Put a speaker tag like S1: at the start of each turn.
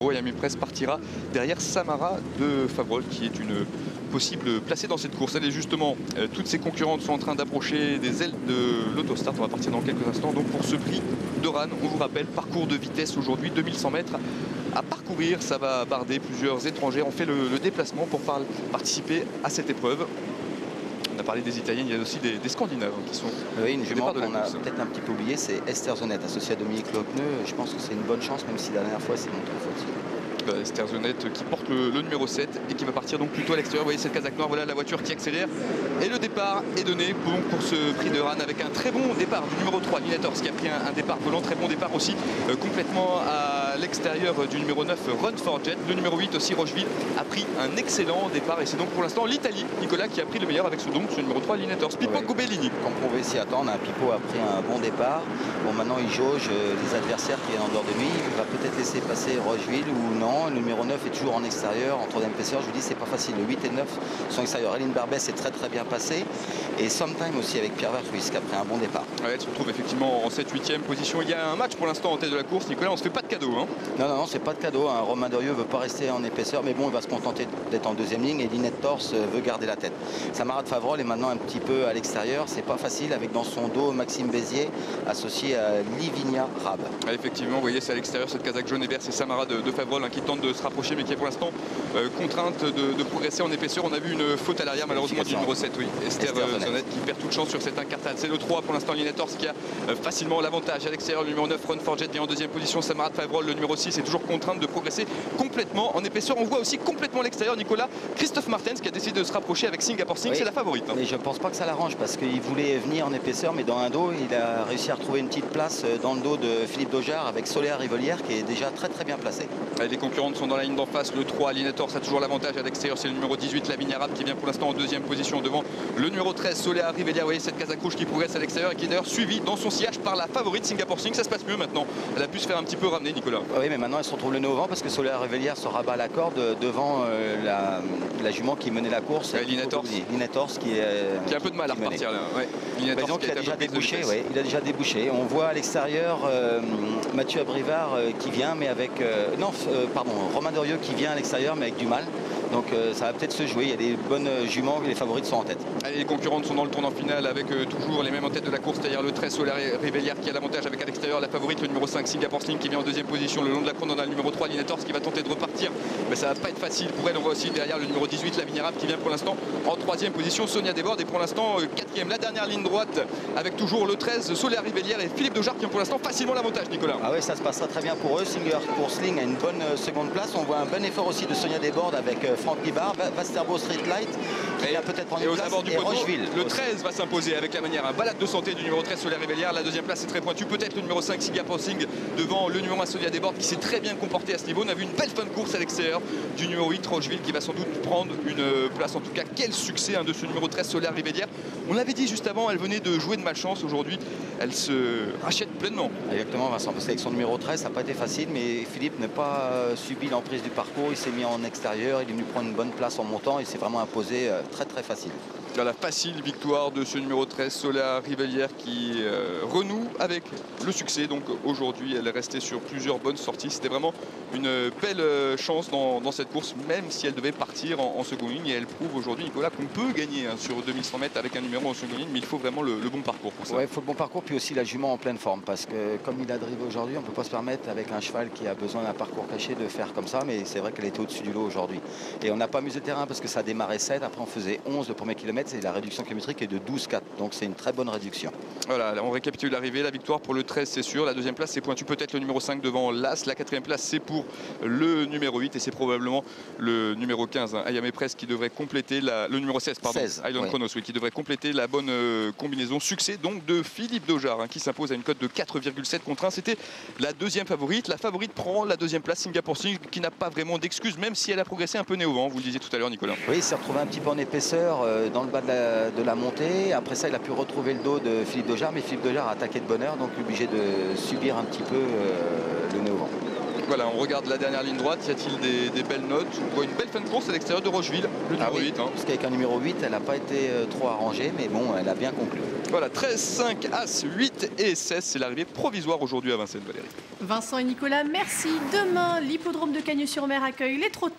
S1: Ayame Press partira derrière Samara de Favrol, qui est une possible placée dans cette course. Elle est justement, toutes ses concurrentes sont en train d'approcher des ailes de l'autostart. On va partir dans quelques instants. Donc pour ce prix de Rannes, on vous rappelle, parcours de vitesse aujourd'hui, 2100 mètres à parcourir. Ça va barder plusieurs étrangers. On fait le déplacement pour participer à cette épreuve. On a parlé des Italiens, il y a aussi des Scandinaves qui sont.
S2: Oui, une jument qu'on a peut-être un petit peu oublié, c'est Esther Zonette, associée à Dominique Locneux. Je pense que c'est une bonne chance, même si la dernière fois c'est montré faute.
S1: Esther Zonette qui porte le numéro 7 et qui va partir donc plutôt à l'extérieur. Vous voyez cette Kazakh noire, voilà la voiture qui accélère. Et le départ est donné pour ce prix de Rannes avec un très bon départ du numéro 3, Linators, qui a pris un départ volant. Très bon départ aussi complètement à l'extérieur du numéro 9, Run for Jet. Le numéro 8 aussi, Rocheville, a pris un excellent départ. Et c'est donc pour l'instant l'Italie, Nicolas, qui a pris le meilleur avec ce numéro 3, Linators. Pipo Gobellini.
S2: Comme on pouvait s'y attendre, Pipo a pris un bon départ. Bon, maintenant il jauge les adversaires qui viennent en dehors de lui. Il va peut-être laisser passer Rocheville ou non. Le numéro 9 est toujours en extérieur, en troisième épaisseur. Je vous dis, c'est pas facile. Le 8 et le 9 sont extérieurs. Eline Barbès est très bien passée. Et Sometime aussi avec Pierre Verfuis qui a pris un bon départ. Ouais,
S1: elle se retrouve effectivement en 7-8e position. Il y a un match pour l'instant en tête de la course. Nicolas, on se fait pas de cadeau. Hein.
S2: Non, c'est pas de cadeau. Hein. Romain Derieux veut pas rester en épaisseur, mais bon, il va se contenter d'être en deuxième ligne. Et Linators veut garder la tête. Samara de Favrol est maintenant un petit peu à l'extérieur. C'est pas facile avec dans son dos Maxime Bézier associé à Livinia Rab.
S1: Effectivement, vous voyez, c'est à l'extérieur cette Kazakh jaune et vert. C'est Samara de Favrol qui tente de se rapprocher, mais qui est pour l'instant contrainte de progresser en épaisseur. On a vu une faute à l'arrière malheureusement du numéro 7, oui. Esther Zonette qui perd toute chance sur cette incartade. C'est le 3 pour l'instant, Linators qui a facilement l'avantage à l'extérieur. Le numéro 9, Run for Jet, vient en deuxième position. Samara de Favrol, le numéro 6, est toujours contrainte de progresser complètement en épaisseur. On voit aussi complètement à l'extérieur, Nicolas, Christophe Martens qui a décidé de se rapprocher avec Singapore Sling. Oui, c'est la favorite.
S2: Mais je pense pas que ça l'arrange parce qu'il voulait venir en épaisseur, mais dans un dos, il a réussi à retrouver une petite place dans le dos de Philippe Daujar avec Soléa Rivelière qui est déjà très bien placé.
S1: Les concurrentes sont dans la ligne d'en face. Le 3, Linators a toujours l'avantage à l'extérieur. C'est le numéro 18, Lavinia Rab, qui vient pour l'instant en deuxième position devant le numéro 13, Soléa Rivelière. Vous voyez cette Kazakh rouge qui progresse à l'extérieur et qui est d'ailleurs suivie dans son sillage par la favorite Singapore Sling. Ça se passe mieux maintenant. Elle a pu se faire un petit peu ramener, Nicolas.
S2: Oui, mais maintenant elle se retrouve le nez au vent parce que Soléa Rivelière se rabat à la corde devant la jument qui menait la course.
S1: Linators
S2: qui a un
S1: peu de mal à repartir là. Ouais.
S2: Donc il a déjà débouché. Ouais, il a déjà débouché. On voit à l'extérieur Mathieu Abrivard qui vient, mais avec Romain Derieux qui vient à l'extérieur, mais avec du mal. Donc ça va peut-être se jouer. Il y a des bonnes juments, les favorites sont en tête.
S1: Allez, les concurrentes sont dans le tournant final avec toujours les mêmes en tête de la course, c'est-à-dire le 13, Soléa Rivelière qui a l'avantage avec à l'extérieur la favorite, le numéro 5, Singapore Sling qui vient en deuxième position. Le long de la course, on a le numéro 3, Linators qui va tenter de repartir, mais ça va pas être facile pour elle. On voit aussi derrière le numéro 18, Lavinia Rab qui vient pour l'instant en troisième position. Sonia Desbordes est pour l'instant quatrième. La dernière ligne droite avec toujours le 13, Soléa Rivelière et Philippe Daujar qui ont pour l'instant facilement l'avantage, Nicolas.
S2: Ah oui, ça se passera très bien pour eux. Singapore Sling a une bonne seconde place. On voit un bon effort aussi de Sonia Desbordes avec Franck Guibard. Vasterbo Street Light qui vient peut-être prendre une place,
S1: et Rocheville. Le 13 va s'imposer avec la manière, un balade de santé du numéro 13, Soléa Rivelière. La deuxième place est très pointue, peut-être le numéro 5, Singapore Sling devant le numéro 1, Sonia Desbordes qui s'est très bien comporté à ce niveau. On a vu une belle fin de course à l'extérieur du numéro 8, Rocheville, qui va sans doute prendre une place. En tout cas, quel succès de ce numéro 13, Soléa Rivelière. On l'avait dit juste avant, elle venait de jouer de malchance. Aujourd'hui, elle se rachète pleinement.
S2: Exactement, Vincent, parce qu'avec son numéro 13, ça n'a pas été facile, mais Philippe n'a pas subi l'emprise du parcours. Il s'est mis en extérieur, il est venu prendre une bonne place en montant. Il s'est vraiment imposé très facile.
S1: La facile victoire de ce numéro 13, Soléa Rivelière, qui renoue avec le succès. Donc aujourd'hui, elle est restée sur plusieurs bonnes sorties. C'était vraiment une belle chance dans cette course, même si elle devait partir en seconde ligne. Et elle prouve aujourd'hui, Nicolas, qu'on peut gagner sur 2100 mètres avec un numéro en seconde ligne, mais il faut vraiment le bon parcours pour ça.
S2: Oui, il faut le bon parcours, puis aussi la jument en pleine forme, parce que comme il a drivé aujourd'hui, on ne peut pas se permettre avec un cheval qui a besoin d'un parcours caché de faire comme ça, mais c'est vrai qu'elle était au-dessus du lot aujourd'hui. Et on n'a pas amusé le terrain parce que ça a démarré 7, après on faisait 11 le premier kilomètre, et la réduction kilométrique est de 12,4, donc c'est une très bonne réduction.
S1: Voilà, on récapitule l'arrivée, la victoire pour le 13 c'est sûr, la deuxième place c'est pointu, peut-être le numéro 5 devant l'As, la quatrième place c'est pour le numéro 8 et c'est probablement le numéro 15, Ayame Press, qui devrait compléter le numéro 16, pardon, 16, Island oui. Chronos, oui, qui devrait compléter la bonne combinaison. Succès donc de Philippe Daujar qui s'impose à une cote de 4,7 contre 1. C'était la deuxième favorite. La favorite prend la deuxième place, Singapore Sling, qui n'a pas vraiment d'excuses, même si elle a progressé un peu nez au vent, vous le disiez tout à l'heure, Nicolas.
S2: Oui, il s'est retrouvé un petit peu en épaisseur dans le bas de la montée. Après ça, il a pu retrouver le dos de Philippe Daujar, mais Philippe Daujar a attaqué de bonne heure, donc obligé de subir un petit peu le nez au vent.
S1: Voilà, on regarde la dernière ligne droite. Y a-t-il des belles notes? On voit une belle fin de course à l'extérieur de Rocheville, le numéro 8.
S2: Parce qu'avec un numéro 8, elle n'a pas été trop arrangée, mais bon, elle a bien conclu.
S1: Voilà, 13, 5, As, 8 et 16. C'est l'arrivée provisoire aujourd'hui à Vincennes, Valérie.
S3: Vincent et Nicolas, merci. Demain, l'hippodrome de Cagnes-sur-Mer accueille les trotteurs.